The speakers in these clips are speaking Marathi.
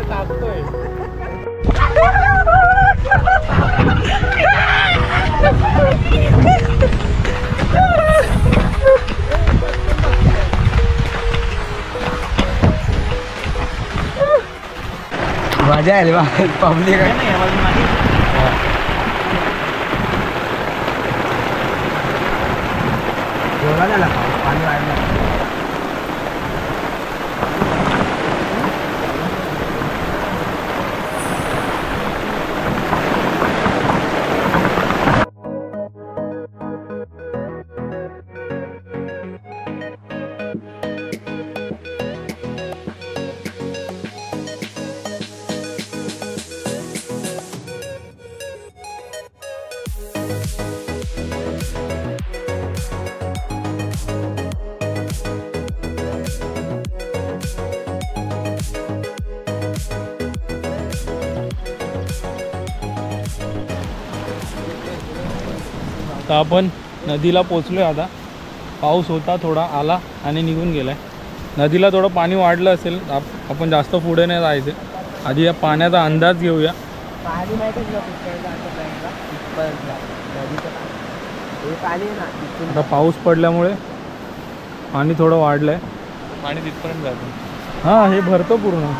टाकतोय. मजा आली पब्लिक पाणी वाढलं. तर आपण नदीला पोचलोय आता. पाऊस होता थोडा आला आणि निघून गेलाय. नदीला थोडं पाणी वाढलं असेल. आपण जास्त पुढे नाही जायचं. आधी या पाण्याचा अंदाज घेऊया. आता पाऊस पडल्यामुळे पाणी थोडं वाढलंय. पाणी तिथपर्यंत जातं. हां हे भरतं पूर्ण.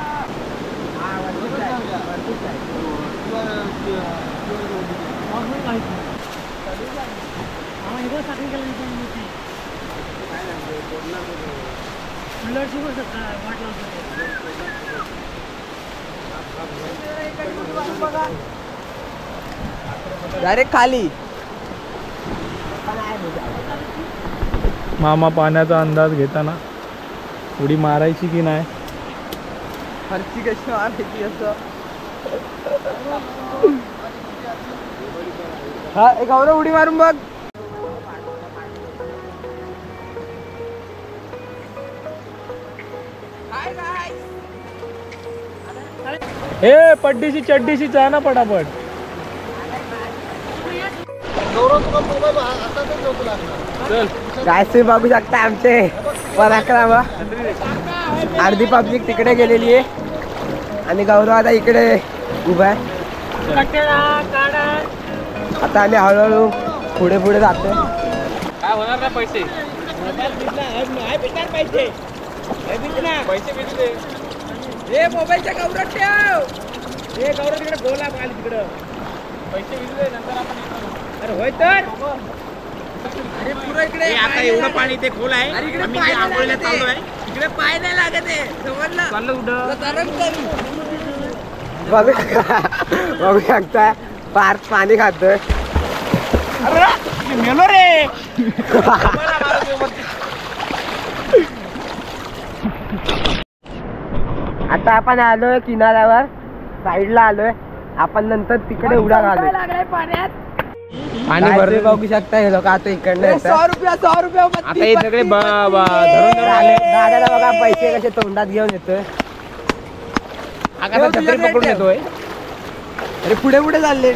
डायरेक्ट खाली. मामा पाण्याचा अंदाज घेताना उडी मारायची की नाही. खर्ची कशी मारायची असं. हा एक गौरव उडी मारून बघ. ए पड्डीशी चड्डीशी जा ना पटापट. चल काय तुम्ही बघू शकता आमचे पराक्रम. अर्धी पब्लिक तिकडे गेलेली आहे आणि गौरव आता इकडे उभा आहे. आता आम्ही हळूहळू पुढे पुढे जातोय. काय होणार ना पैसे. हे मोबाईलच्या गौरव ठेव. हे गौरव तिकडे बोला पाहिजे तिकडं. पैसे विजले नंतर आपण येतो. अरे होय तर. अरे पुरा इकडे आता एवढं पाणी ते खोल आहे. आम्ही आंघोळीला चाललो आहे. इकडे पाय नाही लागत आहे. समजलं. चाललं कुठं. बघू शकता पार पाणी खातोय. मेलो रे. आता आपण आलोय किनाऱ्यावर. साईडला आलोय आपण. नंतर तिकडे उड्या घालू. पाणी भरले बघू शकता. हे लोक आता इकडे 100 रुपया आता हे सगळे धरून आले. दादाला बघा पैसे कसे तोंडात घेऊन येतोय. पकडून येतोय. अरे पुढे पुढे चालले.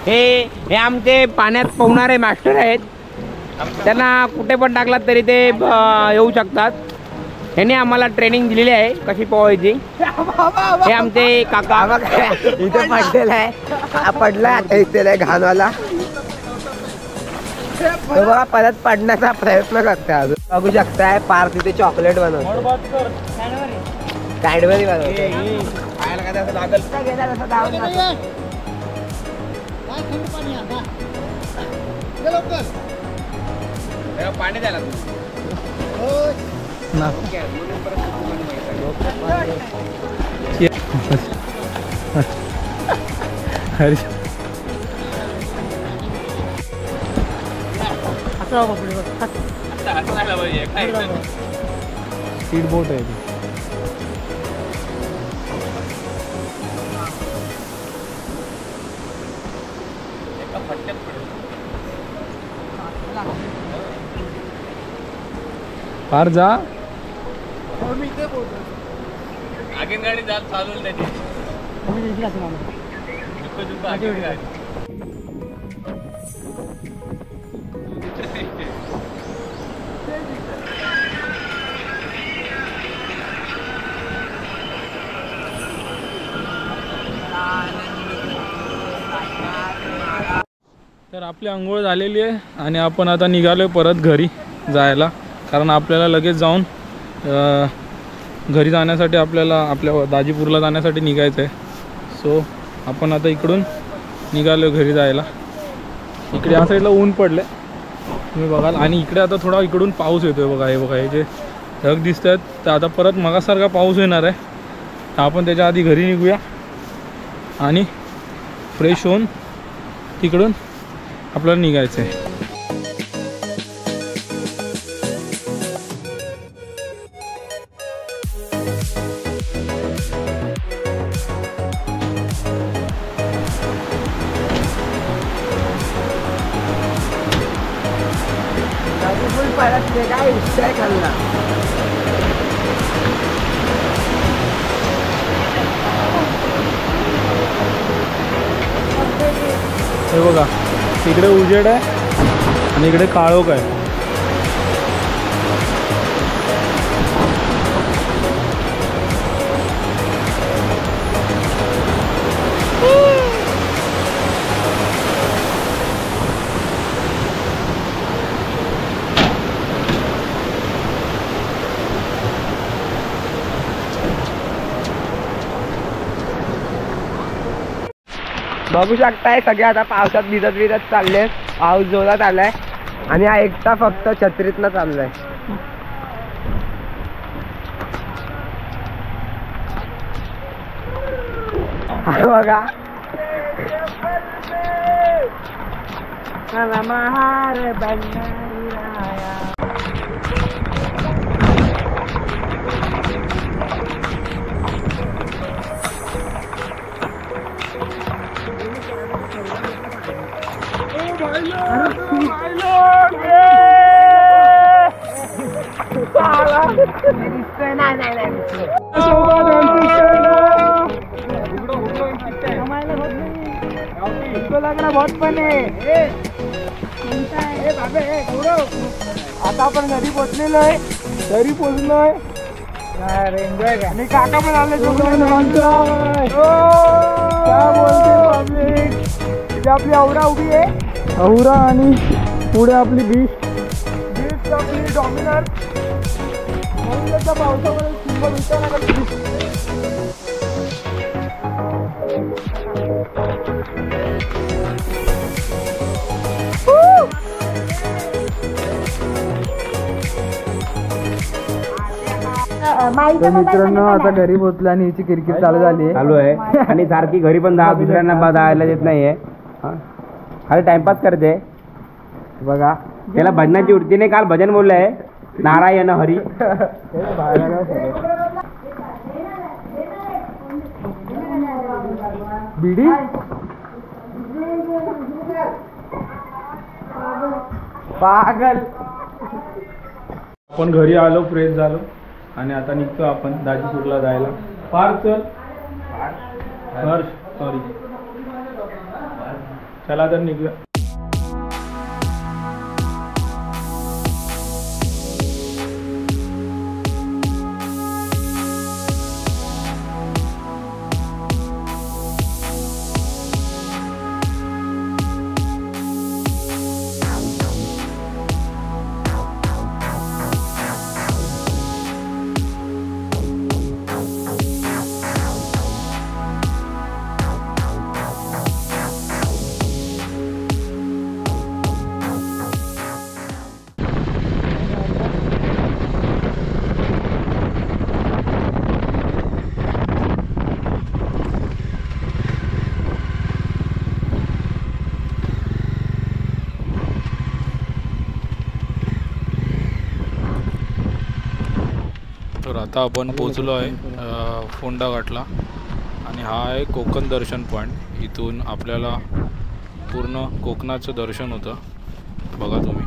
हे आमचे पाण्यात पोहणारे मास्टर आहेत. त्यांना कुठे पण टाकलात तरी ते येऊ शकतात. ह्याने आम्हाला ट्रेनिंग दिलेली आहे कशी पोहायची. हे आमचे काका इथे पडलेला आहे. पडलाय आता इथे घाणवाला. तो बघा परत पडण्याचा प्रयत्न करते. अजून बघू शकताय पार तिथे चॉकलेट बनवतो. कॅडबरी बनवतो. पाणी द्यायला स्पीड बोट आहे ती. पार जा. आगीन गाडी जात चालू त्याची. तर आपली आंघोळ झालेली आहे आणि आपण आता निघालो आहे परत घरी जायला, कारण आपल्याला लगेच जाऊन घरी जाण्यासाठी आपल्याला आपल्या दाजीपूरला जाण्यासाठी निघायचं आहे. सो आपण आता इकडून निघालो घरी जायला. इकडे या साईडला ऊन पडलं तुम्ही बघाल आणि इकडे आता थोडा इकडून पाऊस येतो आहे बघा. हे बघा हे जे ढग दिसत आहेत तर आता परत मगासारखा पाऊस येणार आहे. तर आपण त्याच्या आधी घरी निघूया आणि फ्रेश होऊन तिकडून आपल्याला निघायचं आहे. काय विषय खाल्ला. हे बघा तिकडे उजेड आहे आणि इकडे काळोख आहे. बघू शकताय सगळे आता पावसात भिजत चालले. पाऊस जोरात आलाय आणि हा एकटा फक्त छत्रीतनं चाललाय. बघा महार बहुत पण आता आपण घरी पोचलेलोय. आणि काका पण आले. आपली औरा उभी आहे. औरा आणि पुढे आपली बीच आपली डॉमिनर म्हणून त्याच्या पावसामध्ये सिंबल विचार. मित्रांनो आता घरी पोहोचलो आणि हिची किरकिर चालू आहे आणि सारखी घरी पण दुसऱ्यांना जायला देत नाहीये. अरे टाइमपास करते बघा. त्याला भजनाची वृत्ती नाही. काल भजन बोललंय नारायण हरी. बिडी पागल. आपण घरी आलो, फ्रेश झालो आणि आता निघतो आपण दाजीपूरला जायला. सॉरी चला तर निघूया. तर आता आपण पोचलो आहे फोंडा घाटला आणि हा आहे कोकण दर्शन पॉईंट. इथून आपल्याला पूर्ण कोकणाचं दर्शन होतं. बघा तुम्ही.